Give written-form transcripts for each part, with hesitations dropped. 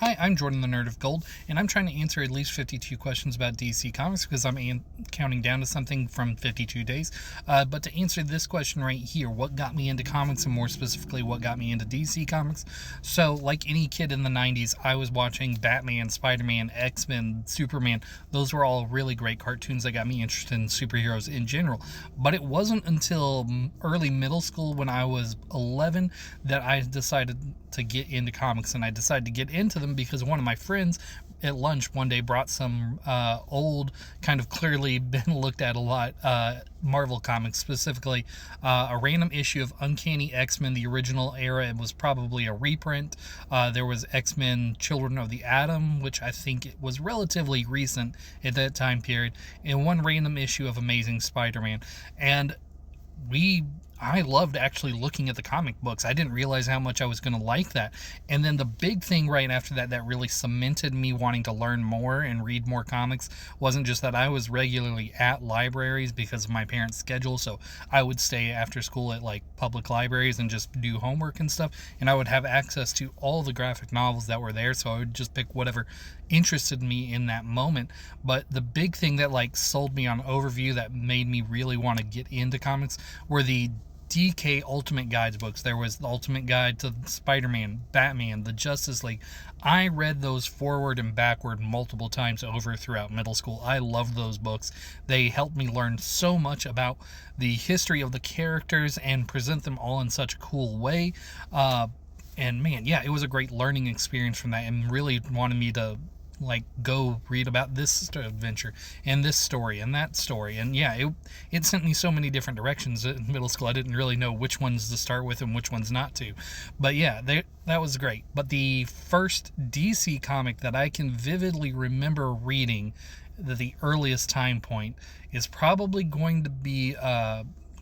Hi, I'm Jordan the Nerd of Gold, and I'm trying to answer at least 52 questions about DC Comics because I'm counting down to something from 52 days. But to answer this question right here, what got me into comics, and more specifically, what got me into DC Comics? So, like any kid in the 90s, I was watching Batman, Spider-Man, X-Men, Superman. Those were all really great cartoons that got me interested in superheroes in general. But it wasn't until early middle school, when I was 11, that I decided to get into comics, and I decided to get into them because one of my friends at lunch one day brought some old, kind of clearly been looked at a lot, Marvel comics, specifically a random issue of Uncanny X-Men, the original era. It was probably a reprint. There was X-Men Children of the Atom, which I think it was relatively recent at that time period, and one random issue of Amazing Spider-Man. And I loved actually looking at the comic books. I didn't realize how much I was going to like that. And then the big thing right after that that really cemented me wanting to learn more and read more comics wasn't just that I was regularly at libraries because of my parents' schedule. So I would stay after school at like public libraries and just do homework and stuff. And I would have access to all the graphic novels that were there. So I would just pick whatever interested me in that moment. But the big thing that like sold me on Overview, that made me really want to get into comics, were the DK Ultimate Guides books. There was the Ultimate Guide to Spider-Man, Batman, the Justice League. I read those forward and backward multiple times over throughout middle school. I loved those books. They helped me learn so much about the history of the characters and present them all in such a cool way. And man, yeah, it was a great learning experience from that, and really wanted me to like go read about this adventure and this story and that story. And yeah, it sent me so many different directions in middle school. I didn't really know which ones to start with and which ones not to. But yeah, that was great. But the first DC comic that I can vividly remember reading, the earliest time point, is probably going to be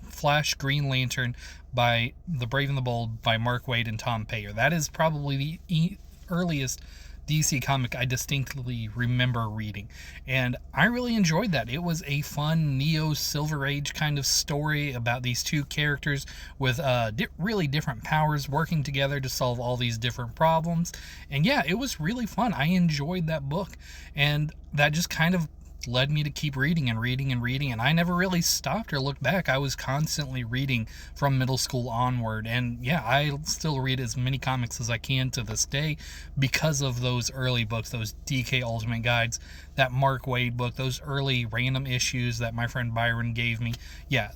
Flash Green Lantern by The Brave and the Bold by Mark Waid and Tom Payer. That is probably the earliest DC comic I distinctly remember reading, and I really enjoyed that. It was a fun Neo Silver Age kind of story about these two characters with really different powers working together to solve all these different problems. And yeah, it was really fun. I enjoyed that book, and that just kind of led me to keep reading and reading and reading, and I never really stopped or looked back. I was constantly reading from middle school onward, and yeah, I still read as many comics as I can to this day because of those early books, those DK Ultimate Guides, that Mark Waid book, those early random issues that my friend Byron gave me. Yeah,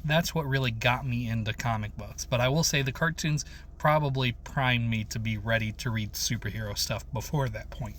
that's what really got me into comic books. But I will say the cartoons probably primed me to be ready to read superhero stuff before that point.